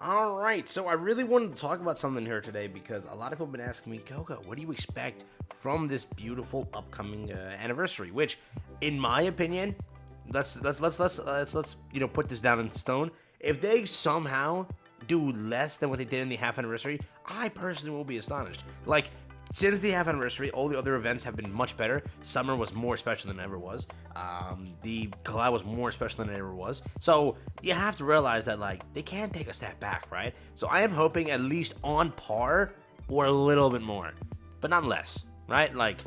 Alright, so I really wanted to talk about something here today because a lot of people have been asking me, Gogo, what do you expect from this beautiful upcoming anniversary? Which, in my opinion, let's put this down in stone. If they somehow do less than what they did in the half anniversary, I personally will be astonished. Like, since the half anniversary, all the other events have been much better. Summer was more special than it ever was. The collab was more special than it ever was. So you have to realize that, like, they can't take a step back, right? So I am hoping at least on par or a little bit more, but not less, right? Like,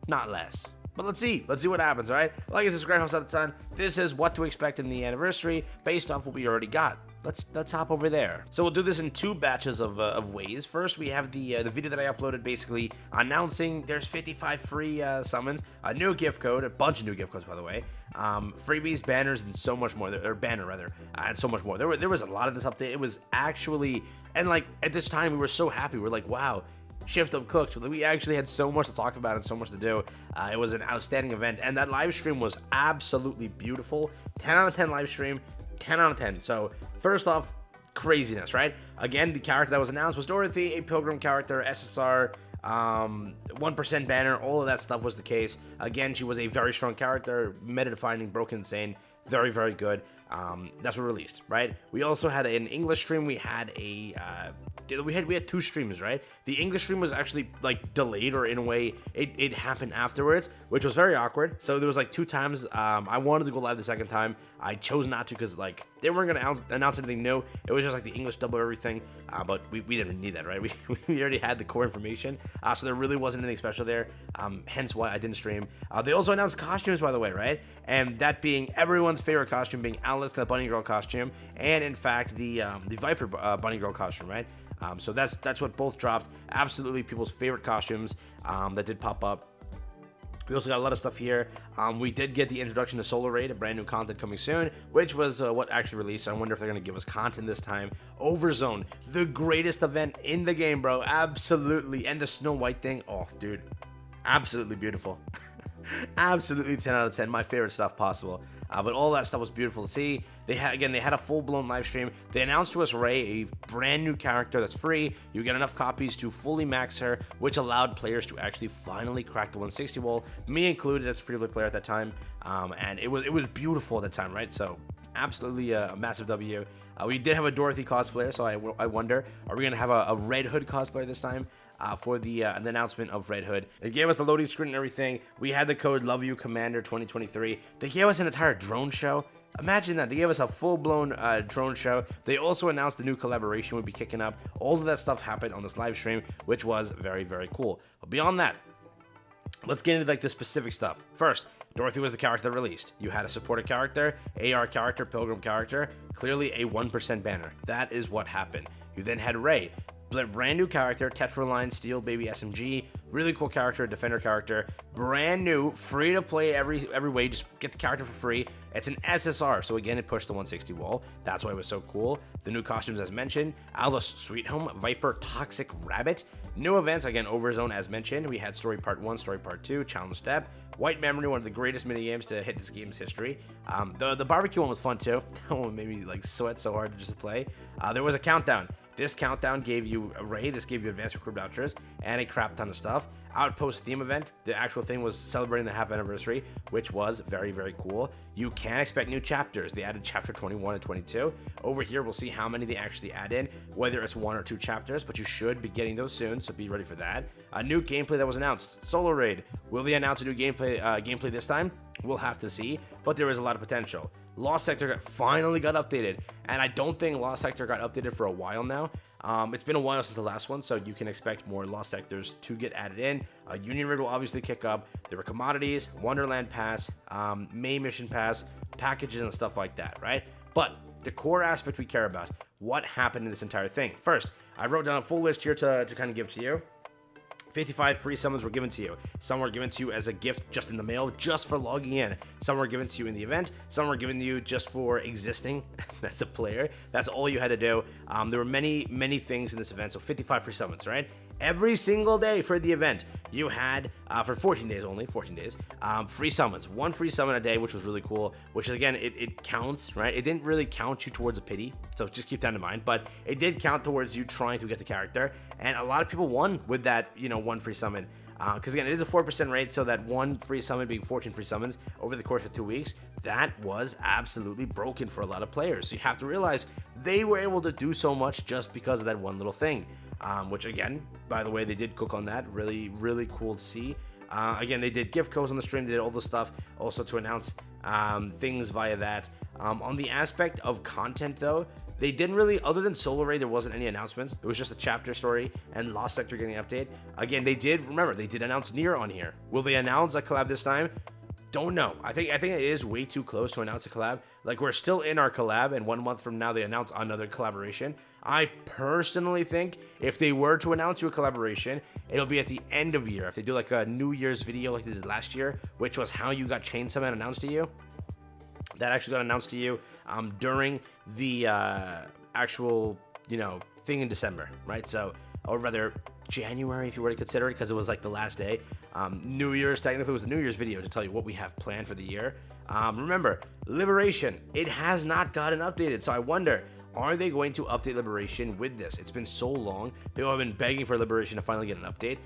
not less. But let's see what happens, all right? Like and subscribe, house out of time. This is what to expect in the anniversary based off what we already got. Let's hop over there. So we'll do this in two batches of ways. First, we have the video that I uploaded, basically announcing there's 55 free summons, a new gift code, a bunch of new gift codes, by the way, freebies, banners, and so much more. Or banner rather, and so much more. There was a lot of this update. It was actually, and like at this time we were so happy. We're like, wow. Shift Up cooked. We actually had so much to talk about and so much to do. It was an outstanding event, and that live stream was absolutely beautiful. 10 out of 10 live stream, 10 out of 10. So first off, craziness, right? Again, the character that was announced was Dorothy, a Pilgrim character, SSR, 1% banner, all of that stuff was the case. Again, she was a very strong character, meta-defining, broken insane, very, very good. That's what released, right? We also had an English stream. We had we had two streams, right? The English stream was actually like delayed, or in a way it happened afterwards, which was very awkward. So there was like two times I wanted to go live the second time. I chose not to because like they weren't gonna announce anything new. It was just like the English double everything, but we didn't need that, right? We already had the core information, so there really wasn't anything special there. Hence why I didn't stream. They also announced costumes, by the way, right? And that being everyone's favorite costume, being Alice, the Bunny Girl costume, and in fact the Viper Bunny Girl costume, right? So that's what both dropped. Absolutely people's favorite costumes that did pop up. We also got a lot of stuff here. We did get the introduction to Solar Raid, a brand new content coming soon, which was what actually released. I wonder if they're going to give us content this time. Overzone, the greatest event in the game, bro. Absolutely. And the Snow White thing. Oh, dude. Absolutely beautiful. Absolutely 10 out of 10. My favorite stuff possible. But all that stuff was beautiful to see. They had a full-blown live stream. They announced to us Ray, a brand new character that's free. You get enough copies to fully max her, which allowed players to actually finally crack the 160 wall, me included as a free-to-play player at that time. And it was beautiful at that time, right? So absolutely a massive W. We did have a Dorothy cosplayer, so I wonder, are we gonna have a Red Hood cosplayer this time? For the announcement of Red Hood. They gave us the loading screen and everything. We had the code Love You Commander 2023. They gave us an entire drone show. Imagine that. They gave us a full-blown drone show. They also announced the new collaboration would be kicking up. All of that stuff happened on this live stream, which was very, very cool. But beyond that, let's get into like the specific stuff. First, Dorothy was the character that released. You had a supported character, AR character, Pilgrim character, clearly a 1% banner. That is what happened. You then had Ray, brand new character, Tetraline Steel Baby SMG, really cool character, defender character, brand new, free to play every way, just get the character for free. It's an SSR, so again, it pushed the 160 wall. That's why it was so cool. The new costumes as mentioned, Alice Sweet Home, Viper Toxic Rabbit. New events, again, Overzone as mentioned. We had Story Part 1, Story Part 2, Challenge Step, White Memory, one of the greatest minigames to hit this game's history. The barbecue one was fun too. That one made me like sweat so hard just to play. There was a countdown. This countdown gave you a raid, this gave you advanced recruit vouchers, and a crap ton of stuff. Outpost theme event, the actual thing was celebrating the half anniversary, which was very, very cool. You can expect new chapters. They added chapter 21 and 22. Over here, we'll see how many they actually add in, whether it's 1 or 2 chapters, but you should be getting those soon, so be ready for that. A new gameplay that was announced, Solar Raid. Will they announce a new gameplay this time? We'll have to see, but there is a lot of potential. Lost Sector finally got updated, and I don't think Lost Sector got updated for a while now. It's been a while since the last one, so you can expect more Lost Sectors to get added in. Union Raid will obviously kick up. There were commodities, Wonderland Pass, May Mission Pass, packages and stuff like that, right? But the core aspect we care about, what happened in this entire thing. First, I wrote down a full list here to kind of give to you. 55 free summons were given to you. Some were given to you as a gift just in the mail, just for logging in. Some were given to you in the event. Some were given to you just for existing as a player. That's all you had to do. There were many, many things in this event, so 55 free summons, right? every single day for the event, you had, for 14 days only, 14 days, free summons. One free summon a day, which was really cool, which again, it counts, right? It didn't really count you towards a pity, so just keep that in mind, but it did count towards you trying to get the character, and a lot of people won with that, one free summon. Because again, it is a 4% rate, so that one free summon being 14 free summons over the course of 2 weeks, that was absolutely broken for a lot of players. So you have to realize they were able to do so much just because of that one little thing. Which again, by the way, they did cook on that. Really, really cool to see. Again, they did gift codes on the stream. They did all the stuff also to announce things via that. On the aspect of content, though, they didn't really, other than Solo Raid, there wasn't any announcements. It was just a chapter story and Lost Sector getting an update. Again, they did announce Nier on here. Will they announce a collab this time? Don't know. I think it is way too close to announce a collab. Like, we're still in our collab, and 1 month from now they announce another collaboration. I personally think if they were to announce you a collaboration, it'll be at the end of year. If they do like a New Year's video like they did last year, which was how you got Chainsaw Man announced to you. That actually got announced to you during the actual, thing in December, right? So, or rather January, if you were to consider it, because it was like the last day. New Year's technically was a New Year's video to tell you what we have planned for the year. Remember, Liberation, it has not gotten updated, so I wonder, are they going to update Liberation with this? It's been so long. People have been begging for Liberation to finally get an update.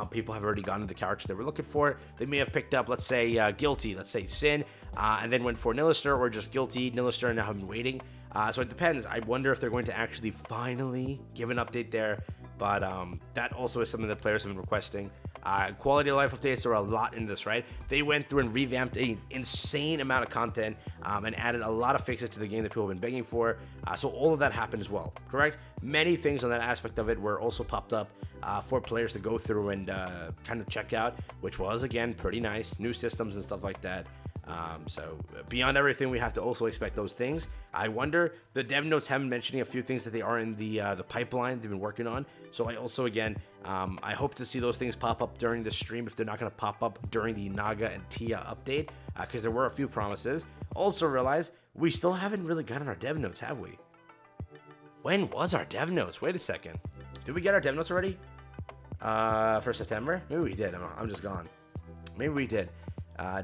People have already gotten the characters they were looking for. They may have picked up, let's say, Guilty, let's say Sin, and then went for Nilister, or just Guilty, Nilister, and now have been waiting. So it depends. I wonder if they're going to actually finally give an update there. But that also is something that players have been requesting. Quality of life updates are a lot in this, right? They went through and revamped an insane amount of content and added a lot of fixes to the game that people have been begging for. So all of that happened as well, correct? Many things on that aspect of it were also popped up for players to go through and kind of check out, which was, again, pretty nice. New systems and stuff like that. So beyond everything, we have to also expect those things. I wonder, the dev notes have been mentioning a few things that they are in the pipeline they've been working on. So I also, again, I hope to see those things pop up during the stream if they're not going to pop up during the Naga and Tia update, because there were a few promises. Also realize we still haven't really gotten our dev notes, have we? When was our dev notes? Wait a second. Did we get our dev notes already? For September? Maybe we did. I'm just gone. Maybe we did.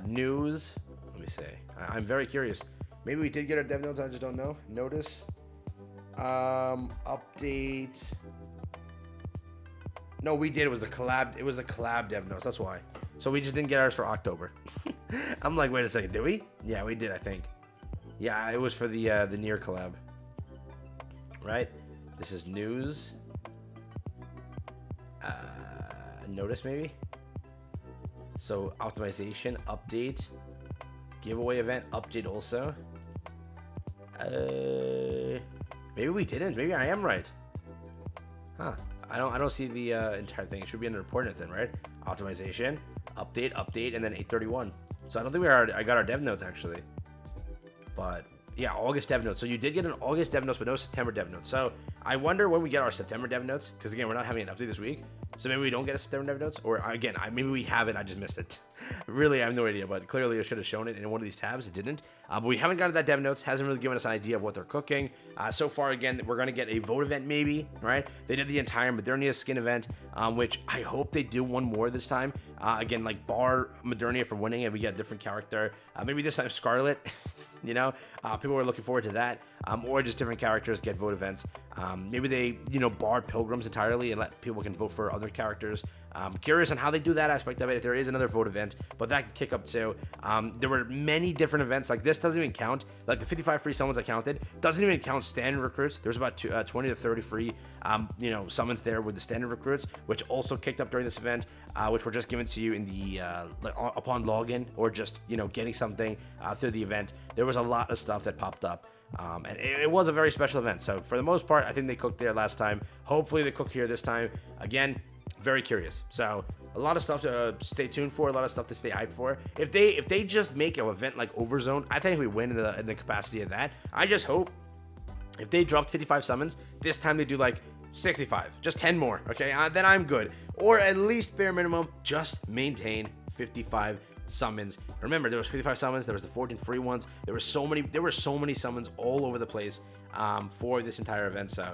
News. Let me see. I'm very curious. Maybe we did get our dev notes. I just don't know. Notice. Update. No, we did. It was the collab. It was the collab dev notes. That's why. So we just didn't get ours for October. I'm like, wait a second. Did we? Yeah, we did. I think. Yeah, it was for the Nier collab. Right. This is news. Notice maybe. So optimization update, giveaway event update also. Maybe we didn't. Maybe I am right. Huh? I don't see the entire thing. It should be under reported then, right? Optimization update, and then 831. So I don't think I got our dev notes actually. But yeah, August dev notes. So you did get an August dev notes, but no September dev notes. So I wonder when we get our September dev notes, because again, we're not having an update this week. So maybe we don't get a September dev notes, or again, maybe we have it, I just missed it. Really, I have no idea, but clearly I should have shown it in one of these tabs. It didn't. But we haven't gotten that dev notes. Hasn't really given us an idea of what they're cooking. So far, again, we're going to get a vote event maybe, right? They did the entire Modernia skin event, which I hope they do one more this time. Again, like bar Modernia for winning, and we get a different character. Maybe this time Scarlet. People were looking forward to that, or just different characters get vote events. Maybe they, bar Pilgrims entirely and let people can vote for other characters. Curious on how they do that aspect of it, if there is another vote event, but that can kick up too. There were many different events, like this doesn't even count, like the 55 free summons I counted, doesn't even count standard recruits. There's about 20 to 30 free, summons there with the standard recruits, which also kicked up during this event, which were just given to you in the, upon login, or just, getting something through the event. There was a lot of stuff that popped up. And it was a very special event. So for the most part, I think they cooked there last time. Hopefully they cook here this time. Again, very curious. So a lot of stuff to stay tuned for, a lot of stuff to stay hyped for. If they just make an event like Overzone, I think we win in the capacity of that. I just hope if they dropped 55 summons, this time they do like 65, just 10 more, okay? Then I'm good. Or at least bare minimum, just maintain 55 summons. Remember, there was 55 summons, there was the 14 free ones. There were so many summons all over the place for this entire event. So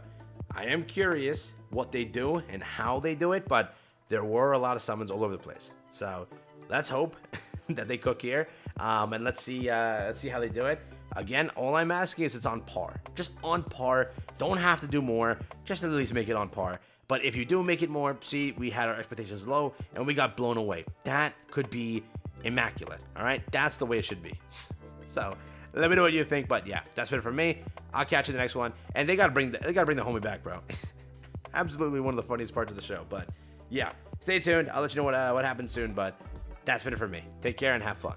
I am curious what they do and how they do it, but there were a lot of summons all over the place. So let's hope that they cook here, and let's see how they do it. Again, all I'm asking is it's on par, just on par. Don't have to do more, just at least make it on par. But if you do make it more, see, we had our expectations low and we got blown away. That could be immaculate. All right, that's the way it should be. So let me know what you think. But yeah, that's it for me. I'll catch you in the next one. And they gotta bring the homie back, bro. Absolutely one of the funniest parts of the show. But yeah, stay tuned. I'll let you know what happens soon. But that's been it for me. Take care and have fun.